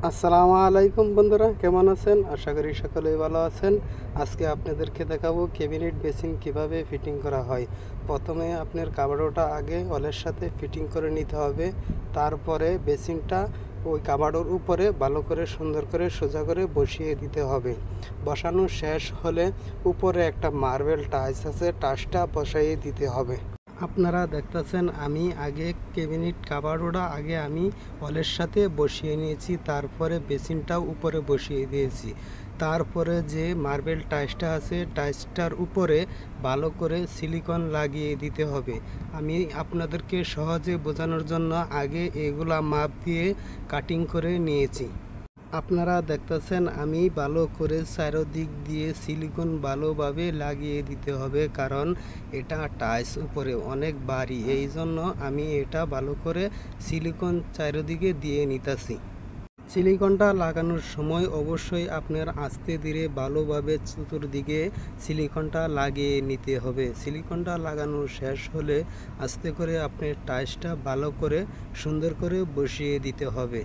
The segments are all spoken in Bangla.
আসসালামু আলাইকুম বন্ধুরা, কেমন আছেন? আশা করি সকলেই ভালো আছেন। আজকে আপনাদেরকে দেখাবো ক্যাবিনেট বেসিন কিভাবে ফিটিং করা হয়। প্রথমে আপনার কাবাডোটা আগে ওয়ালের সাথে ফিটিং করে নিতে হবে। তারপরে বেসিনটা ওই কাবাডোর উপরে ভালো করে সুন্দর করে সোজা করে বসিয়ে দিতে হবে। বসানো শেষ হলে উপরে একটা মার্বেল টাইলস আছে, টাইলসটা বসাইয়ে দিতে হবে। আপনারা দেখতেছেন আমি আগে ক্যাবিনেট কাভারটা আগে আমি ওয়ালের সাথে বসিয়ে নিয়েছি, তারপরে বেসিনটাও উপরে বসিয়ে দিয়েছি। তারপরে যে মার্বেল টাইলসটা আছে টাইলসটার উপরে ভালো করে সিলিকন লাগিয়ে দিতে হবে। আমি আপনাদেরকে সহজে বোঝানোর জন্য আগে এগুলা মাপ দিয়ে কাটিং করে নিয়েছি। আপনারা দেখতেছেন আমি ভালো করে চারদিক দিয়ে সিলিকন ভালোভাবে লাগিয়ে দিতে হবে, কারণ এটা টাইলস উপরে অনেক ভারী, এই জন্য আমি এটা ভালো করে সিলিকন চারদিকে দিয়ে নিতেছি। সিলিকনটা লাগানোর সময় অবশ্যই আপনার আস্তে ধীরে ভালোভাবে চতুর্দিকে সিলিকনটা লাগিয়ে নিতে হবে। সিলিকনটা লাগানো শেষ হলে আস্তে করে আপনার টাইলসটা ভালো করে সুন্দর করে বসিয়ে দিতে হবে।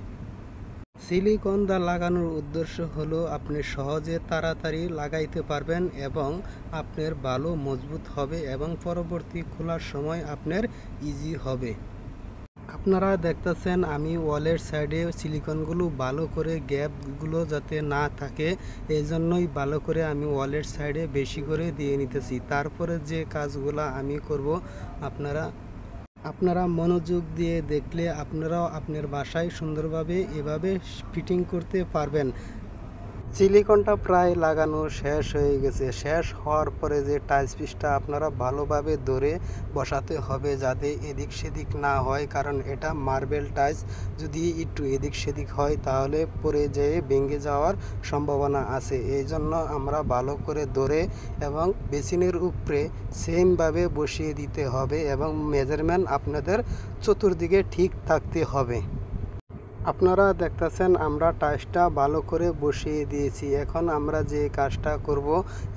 সিলিকন দা লাগানোর উদ্দেশ্য হলো আপনি সহজে তাড়াতাড়ি লাগাইতে পারবেন এবং আপনার ভালো মজবুত হবে এবং পরবর্তী খোলার সময় আপনার ইজি হবে। আপনারা দেখতেছেন আমি ওয়ালের সাইডে সিলিকনগুলো ভালো করে গ্যাপগুলো যাতে না থাকে এই জন্যই ভালো করে আমি ওয়ালের সাইডে বেশি করে দিয়ে নিতেছি। তারপরে যে কাজগুলো আমি করব আপনারা মনোযোগ দিয়ে দেখলে আপনারাও আপনার বাসায় সুন্দরভাবে এভাবে ফিটিং করতে পারবেন। সিলিকনটা প্রায় লাগানো শেষ হয়ে গেছে। শেষ হওয়ার পরে যে টাইলস পিসটা আপনারা ভালোভাবে ধরে বসাতে হবে যাতে এদিক সেদিক না হয়, কারণ এটা মার্বেল টাইলস, যদি একটু এদিক সেদিক হয় তাহলে পরে যেয়ে ভেঙে যাওয়ার সম্ভাবনা আছে। এই জন্য আমরা ভালো করে ধরে এবং বেসিনের উপরে সেমভাবে বসিয়ে দিতে হবে এবং মেজারমেন্ট আপনাদের চতুর্দিকে ঠিক থাকতে হবে। আপনারা দেখতেছেন আমরা টাইলসটা ভালো করে বসিয়ে দিয়েছি। এখন আমরা যে কাজটা করব,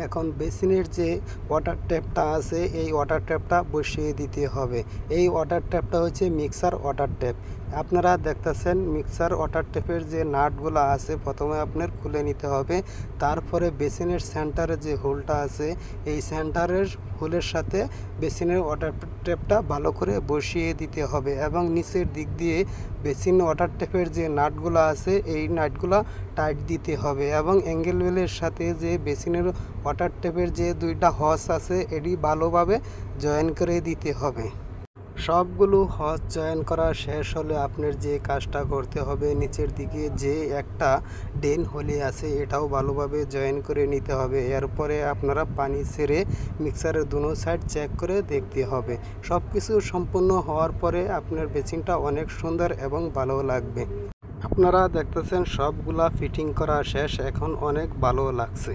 এখন বেসিনের যে ওয়াটার ট্যাপটা আছে এই ওয়াটার ট্যাপটা বসিয়ে দিতে হবে। এই ওয়াটার ট্যাপটা হচ্ছে মিক্সার ওয়াটার ট্যাপ। আপনারা দেখতেছেন মিক্সার ওয়াটার ট্যাপের যে নাটগুলো আছে প্রথমে আপনার খুলে নিতে হবে। তারপরে বেসিনের সেন্টারে যে হোলটা আছে এই সেন্টারের হোলের সাথে বেসিনের ওয়াটার ট্যাপটা ভালো করে বসিয়ে দিতে হবে এবং নিচের দিক দিয়ে বেসিন ওয়াটার ট্যাপের যে নাটগুলো আছে এই নাটগুলো টাইট দিতে হবে এবং অ্যাঙ্গেল ওয়েলের সাথে যে বেসিনের ওয়াটার ট্যাপের যে দুইটা হস আছে এটি ভালোভাবে জয়েন করে দিতে হবে। সবগুলো হজ জয়েন করা শেষ হলে আপনার যে কাজটা করতে হবে, নিচের দিকে যে একটা ডেন হোলে আছে এটাও ভালোভাবে জয়েন করে নিতে হবে। এরপরে আপনারা পানি ছেড়ে মিক্সারের দুনো সাইড চেক করে দেখতে হবে। সব কিছু সম্পূর্ণ হওয়ার পরে আপনার বেসিনটা অনেক সুন্দর এবং ভালো লাগবে। আপনারা দেখতেছেন সবগুলা ফিটিং করা শেষ, এখন অনেক ভালো লাগছে।